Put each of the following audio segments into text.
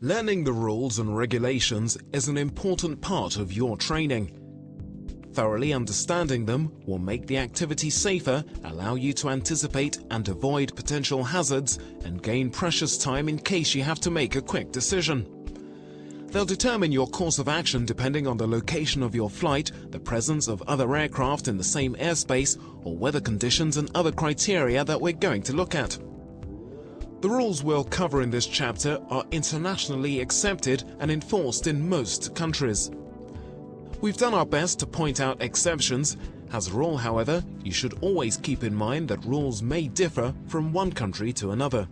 Learning the rules and regulations is an important part of your training. Thoroughly understanding them will make the activity safer, allow you to anticipate and avoid potential hazards, and gain precious time in case you have to make a quick decision. They'll determine your course of action depending on the location of your flight, the presence of other aircraft in the same airspace, or weather conditions and other criteria that we're going to look at. The rules we'll cover in this chapter are internationally accepted and enforced in most countries. We've done our best to point out exceptions. As a rule, however, you should always keep in mind that rules may differ from one country to another.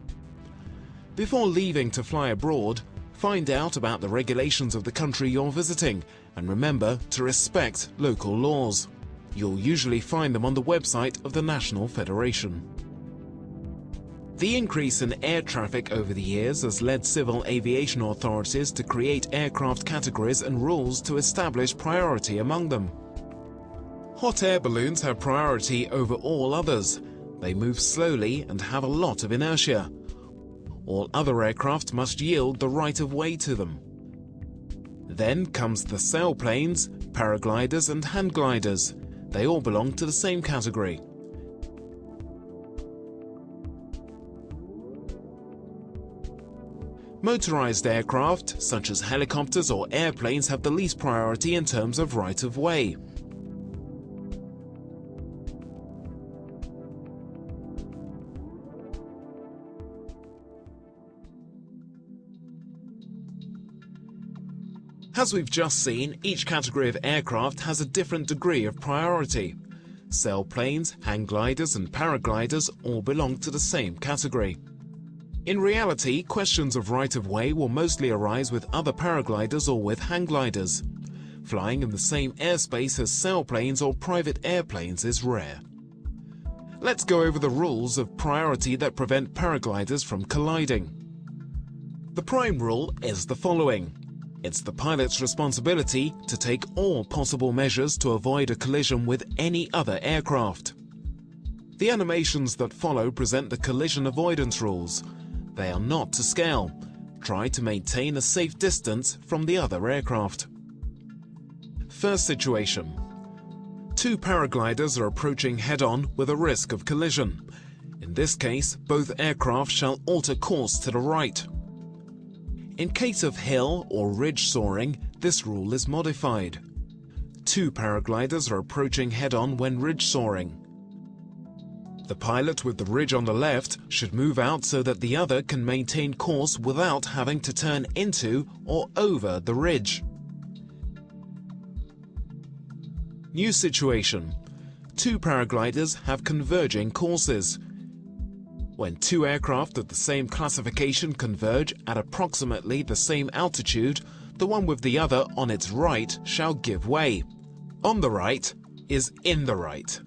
Before leaving to fly abroad, find out about the regulations of the country you're visiting, and remember to respect local laws. You'll usually find them on the website of the National Federation. The increase in air traffic over the years has led civil aviation authorities to create aircraft categories and rules to establish priority among them. Hot air balloons have priority over all others. They move slowly and have a lot of inertia. All other aircraft must yield the right of way to them. Then comes the sailplanes, paragliders and hang gliders. They all belong to the same category. Motorized aircraft, such as helicopters or airplanes, have the least priority in terms of right of way. As we've just seen, each category of aircraft has a different degree of priority. Sailplanes, hang gliders and paragliders all belong to the same category. In reality, questions of right-of-way will mostly arise with other paragliders or with hang gliders. Flying in the same airspace as sailplanes or private airplanes is rare. Let's go over the rules of priority that prevent paragliders from colliding. The prime rule is the following. It's the pilot's responsibility to take all possible measures to avoid a collision with any other aircraft. The animations that follow present the collision avoidance rules. They are not to scale. Try to maintain a safe distance from the other aircraft. First situation. Two paragliders are approaching head-on with a risk of collision. In this case, both aircraft shall alter course to the right. In case of hill or ridge soaring, this rule is modified. Two paragliders are approaching head-on when ridge soaring. The pilot with the ridge on the left should move out so that the other can maintain course without having to turn into or over the ridge. New situation. Two paragliders have converging courses. When two aircraft of the same classification converge at approximately the same altitude, the one with the other on its right shall give way. On the right is in the right.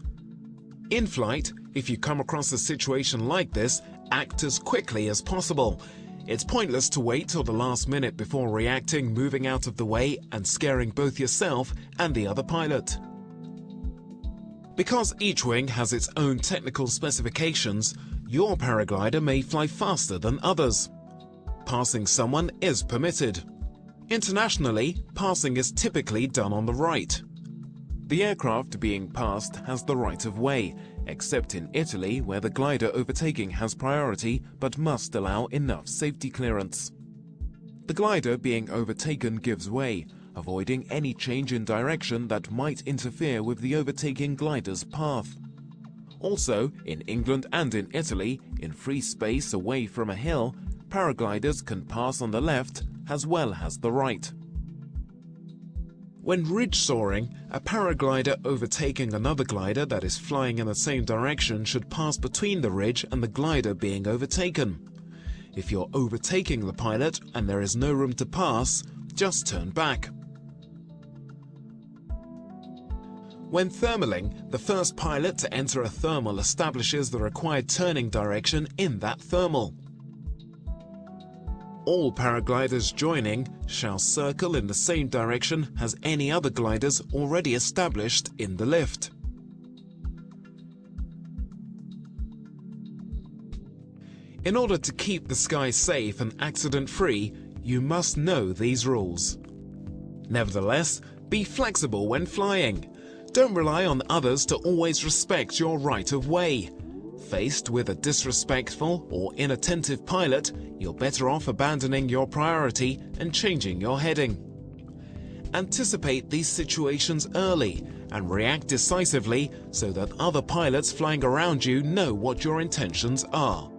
In flight, if you come across a situation like this, act as quickly as possible. It's pointless to wait till the last minute before reacting, moving out of the way, and scaring both yourself and the other pilot. Because each wing has its own technical specifications, your paraglider may fly faster than others. Passing someone is permitted. Internationally, passing is typically done on the right. The aircraft being passed has the right of way, except in Italy where the glider overtaking has priority but must allow enough safety clearance. The glider being overtaken gives way, avoiding any change in direction that might interfere with the overtaking glider's path. Also, in England and in Italy, in free space away from a hill, paragliders can pass on the left as well as the right. When ridge soaring, a paraglider overtaking another glider that is flying in the same direction should pass between the ridge and the glider being overtaken. If you're overtaking the pilot and there is no room to pass, just turn back. When thermaling, the first pilot to enter a thermal establishes the required turning direction in that thermal. All paragliders joining shall circle in the same direction as any other gliders already established in the lift. In order to keep the sky safe and accident-free, you must know these rules. Nevertheless, be flexible when flying. Don't rely on others to always respect your right of way. Faced with a disrespectful or inattentive pilot, you're better off abandoning your priority and changing your heading. Anticipate these situations early and react decisively so that other pilots flying around you know what your intentions are.